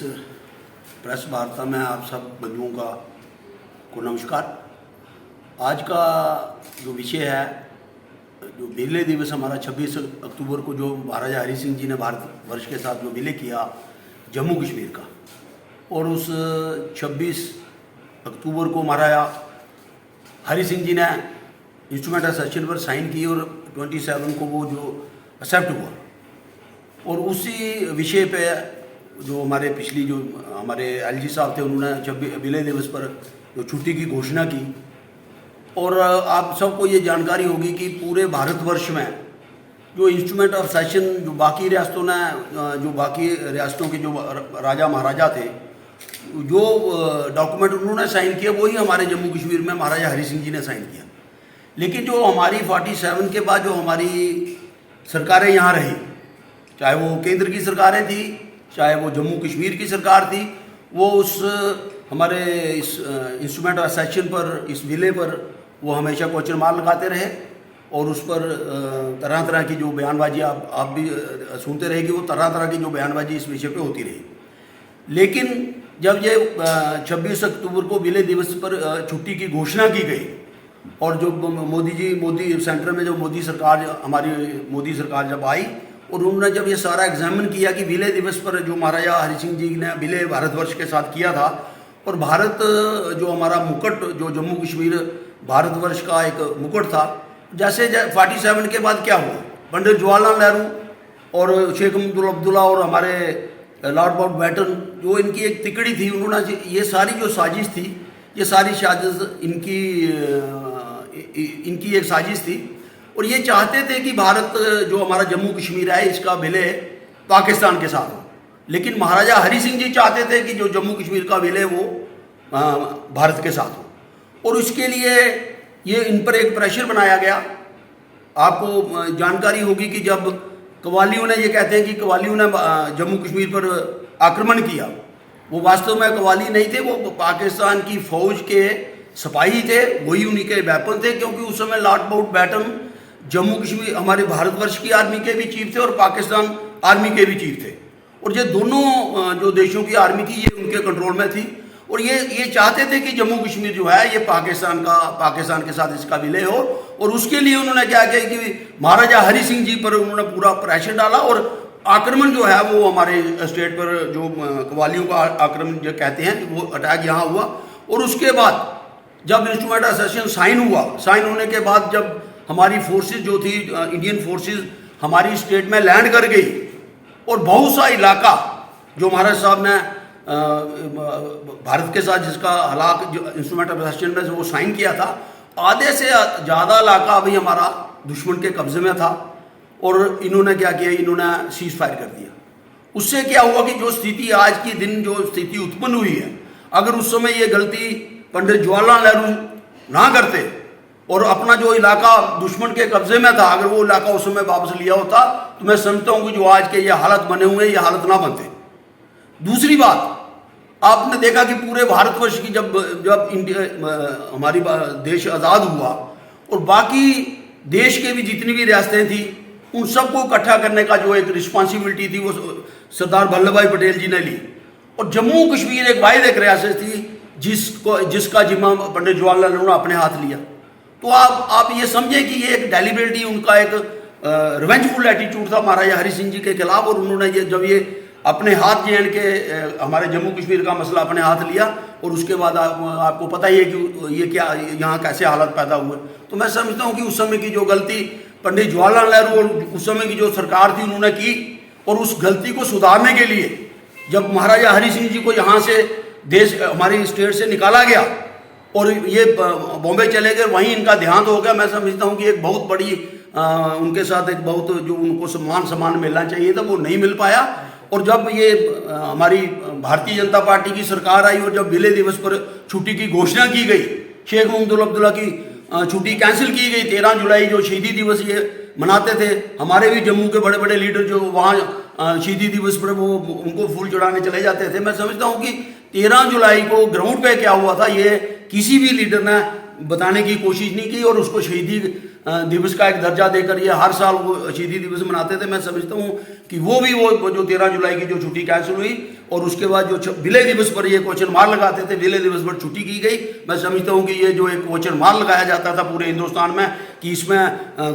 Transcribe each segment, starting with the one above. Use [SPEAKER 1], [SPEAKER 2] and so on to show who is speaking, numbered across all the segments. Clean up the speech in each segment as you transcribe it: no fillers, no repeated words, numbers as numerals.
[SPEAKER 1] Press वार्ता में आप सब बंधुओं को नमस्कार। आज का जो विषय है, जो विलय दिवस हमारा 26 अक्टूबर को जो महाराजा हरि सिंह जी ने भारतवर्ष के साथ जो विलय किया जम्मू कश्मीर का, और उस 26 अक्टूबर को महाराजा हरि सिंह जी ने इंस्ट्रूमेंट एसेशन पर साइन की और 27 को वो जो एक्सेप्ट हुआ। और उसी विषय पे जो हमारे पिछली जो हमारे एलजी साहब थे, उन्होंने विलय दिवस पर जो छुट्टी की घोषणा की। और आप सबको ये जानकारी होगी कि पूरे भारतवर्ष में जो इंस्ट्रूमेंट ऑफ सेशन जो बाकी रियासतों ने, जो बाकी रियासतों के जो राजा महाराजा थे, जो डॉक्यूमेंट उन्होंने साइन किया वही हमारे जम्मू कश्मीर में महाराजा हरि सिंह जी ने साइन किया। लेकिन जो हमारी 47 के बाद जो हमारी सरकारें यहाँ रही, चाहे वो केंद्र की सरकारें थी, चाहे वो जम्मू कश्मीर की सरकार थी, वो उस हमारे इस इंस्ट्रूमेंट ऑफ सेशन पर, इस विलय पर वो हमेशा क्वेश्चन मार्क लगाते रहे। और उस पर तरह तरह की जो बयानबाजी आप भी सुनते रहे कि वो तरह तरह की जो बयानबाजी इस विषय पे होती रही। लेकिन जब ये 26 अक्टूबर को विलय दिवस पर छुट्टी की घोषणा की गई, और जो मोदी सेंटर में जो मोदी सरकार, हमारी मोदी सरकार जब आई और उन्होंने जब ये सारा एग्जामिन किया कि विलय दिवस पर जो महाराजा हरि सिंह जी ने विलय भारतवर्ष के साथ किया था, और भारत जो हमारा मुकुट, जो जम्मू कश्मीर भारतवर्ष का एक मुकुट था, जैसे 47 के बाद क्या हुआ, पंडित जवाहरलाल नेहरू और शेख अब्दुल्ला और हमारे लॉर्ड माउंटबेटन, जो इनकी एक तिकड़ी थी, उन्होंने ये सारी जो साजिश थी, ये सारी साजिश इनकी एक साजिश थी। और ये चाहते थे कि भारत जो हमारा जम्मू कश्मीर है, इसका विलय पाकिस्तान के साथ हो। लेकिन महाराजा हरि सिंह जी चाहते थे कि जो जम्मू कश्मीर का विलय वो भारत के साथ हो। और उसके लिए ये इन पर एक प्रेशर बनाया गया। आपको जानकारी होगी कि जब कव्वालियों ने, ये कहते हैं कि कव्वालियों ने जम्मू कश्मीर पर आक्रमण किया, वो वास्तव में कव्वाली नहीं थे, वो पाकिस्तान की फौज के सिपाही थे, वही उन्हीं के वेपन थे। क्योंकि उस समय लॉर्ड माउंटबेटन जम्मू कश्मीर हमारे भारतवर्ष की आर्मी के भी चीफ थे और पाकिस्तान आर्मी के भी चीफ थे। और ये दोनों जो देशों की आर्मी थी, ये उनके कंट्रोल में थी। और ये चाहते थे कि जम्मू कश्मीर जो है ये पाकिस्तान के साथ इसका विलय हो। और उसके लिए उन्होंने क्या किया कि महाराजा हरि सिंह जी पर उन्होंने पूरा प्रेशर डाला, और आक्रमण जो है वो हमारे स्टेट पर, जो कव्वालियों का आक्रमण जो कहते हैं, वो अटैक यहाँ हुआ। और उसके बाद जब इंस्ट्रूमेंट ऑफ सेशन साइन हुआ, साइन होने के बाद जब हमारी फोर्सेस जो थी, इंडियन फोर्सेस हमारी स्टेट में लैंड कर गई, और बहुत सा इलाका जो महाराज साहब ने भारत के साथ जिसका हलाक जो इंस्ट्रूमेंट ऑफ सेशन में वो साइन किया था, आधे से ज़्यादा इलाका अभी हमारा दुश्मन के कब्जे में था। और इन्होंने क्या किया, इन्होंने सीज फायर कर दिया। उससे क्या हुआ कि जो स्थिति आज के दिन जो स्थिति उत्पन्न हुई है, अगर उस समय ये गलती पंडित जवाहरलाल नेहरू ना करते और अपना जो इलाका दुश्मन के कब्जे में था, अगर वो इलाका उस समय वापस लिया होता, तो मैं समझता हूँ कि जो आज के ये हालत बने हुए हैं, ये हालत ना बनते। दूसरी बात, आपने देखा कि पूरे भारतवर्ष की जब इंडिया हमारी देश आज़ाद हुआ, और बाकी देश के भी जितनी भी रियासतें थी, उन सबको इकट्ठा करने का जो एक रिस्पॉन्सिबिलिटी थी, वो सरदार वल्लभ भाई पटेल जी ने ली। और जम्मू कश्मीर एक वाहिद एक रियासत थी जिसका जिम्मा पंडित जवाहरलाल नेहरू ने अपने हाथ लिया। तो आप ये समझें कि ये एक डेलिबरेटली उनका एक रिवेंजफुल एटीट्यूड था महाराजा हरि सिंह जी के खिलाफ। और उन्होंने जब ये अपने हाथ जेन के हमारे जम्मू कश्मीर का मसला अपने हाथ लिया, और उसके बाद आपको पता ही है कि ये क्या यहाँ कैसे हालत पैदा हुए। तो मैं समझता हूँ कि उस समय की जो गलती पंडित जवाहरलाल नेहरू और उस समय की जो सरकार थी उन्होंने की, और उस गलती को सुधारने के लिए जब महाराजा हरि सिंह जी को यहाँ से देश हमारी स्टेट से निकाला गया और ये बॉम्बे चले गए, वहीं इनका देहांत हो गया। मैं समझता हूँ कि एक बहुत बड़ी उनके साथ एक बहुत जो उनको सम्मान मिलना चाहिए था, वो नहीं मिल पाया। और जब ये हमारी भारतीय जनता पार्टी की सरकार आई और जब विलय दिवस पर छुट्टी की घोषणा की गई, शेख अब्दुल्ला की छुट्टी कैंसिल की गई। 13 जुलाई जो शहीदी दिवस ये मनाते थे, हमारे भी जम्मू के बड़े बड़े लीडर जो वहाँ शहीदी दिवस पर वो उनको फूल चढ़ाने चले जाते थे। मैं समझता हूँ कि 13 जुलाई को ग्राउंड पे क्या हुआ था, ये किसी भी लीडर ने बताने की कोशिश नहीं की, और उसको शहीदी दिवस का एक दर्जा देकर ये हर साल वो शहीदी दिवस मनाते थे। मैं समझता हूँ कि वो जो 13 जुलाई की जो छुट्टी कैंसिल हुई और उसके बाद जो विलय दिवस पर ये क्वेश्चन मार्क लगाते थे, विलय दिवस पर छुट्टी की गई। मैं समझता हूँ कि ये जो एक क्वेश्चन मार्क लगाया जाता था पूरे हिंदुस्तान में कि इसमें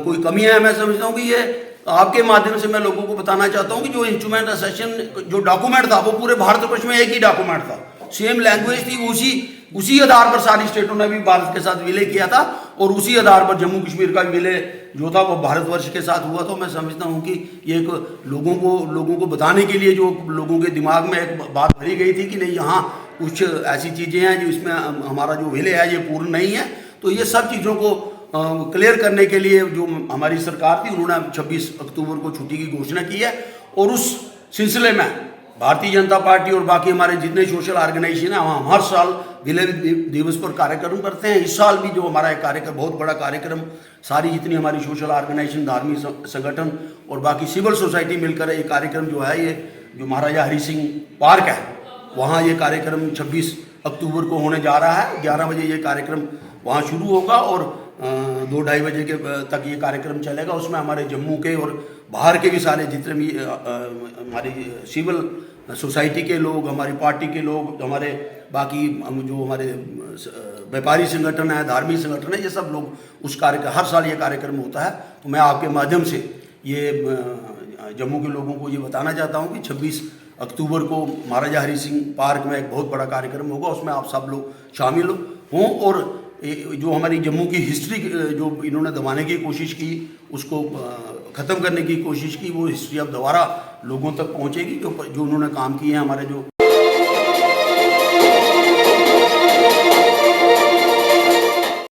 [SPEAKER 1] कोई कमी है, मैं समझता हूँ कि ये आपके माध्यम से मैं लोगों को बताना चाहता हूँ कि जो इंस्ट्रूमेंट असेशन जो डॉक्यूमेंट था वो पूरे भारतवर्ष में एक ही डॉक्यूमेंट था, सेम लैंग्वेज थी, उसी आधार पर सारी स्टेटों ने भी भारत के साथ विलय किया था और उसी आधार पर जम्मू कश्मीर का विलय जो था वो भारतवर्ष के साथ हुआ। तो मैं समझता हूँ कि ये एक लोगों को बताने के लिए जो लोगों के दिमाग में एक बात भरी गई थी कि नहीं यहाँ कुछ ऐसी चीज़ें हैं जो इसमें हमारा जो विलय है ये पूर्ण नहीं है। तो ये सब चीज़ों को क्लियर करने के लिए जो हमारी सरकार थी उन्होंने 26 अक्टूबर को छुट्टी की घोषणा की है और उस सिलसिले में भारतीय जनता पार्टी और बाकी हमारे जितने सोशल ऑर्गेनाइजेशन हैं हम हर साल विलय दिवस पर कार्यक्रम करते हैं। इस साल भी जो हमारा एक कार्यक्रम, बहुत बड़ा कार्यक्रम, सारी जितनी हमारी सोशल ऑर्गेनाइजेशन, धार्मिक संगठन और बाकी सिविल सोसाइटी मिलकर एक कार्यक्रम जो है ये जो महाराजा हरि सिंह पार्क है वहाँ ये कार्यक्रम 26 अक्टूबर को होने जा रहा है। 11 बजे ये कार्यक्रम वहाँ शुरू होगा और 2-2:30 बजे के तक ये कार्यक्रम चलेगा। उसमें हमारे जम्मू के और बाहर के भी सारे जितने भी हमारी सिविल सोसाइटी के लोग, हमारी पार्टी के लोग, हमारे बाकी जो हमारे व्यापारी संगठन है, धार्मिक संगठन है, ये सब लोग उस कार्यक्रम, हर साल ये कार्यक्रम होता है। तो मैं आपके माध्यम से ये जम्मू के लोगों को ये बताना चाहता हूँ कि 26 अक्टूबर को महाराजा हरि सिंह पार्क में एक बहुत बड़ा कार्यक्रम होगा, उसमें आप सब लोग शामिल हों और जो हमारी जम्मू की हिस्ट्री जो इन्होंने दबाने की कोशिश की, उसको ख़त्म करने की कोशिश की, वो हिस्ट्री अब दोबारा लोगों तक पहुंचेगी। जो उन्होंने काम किए हैं, हमारे जो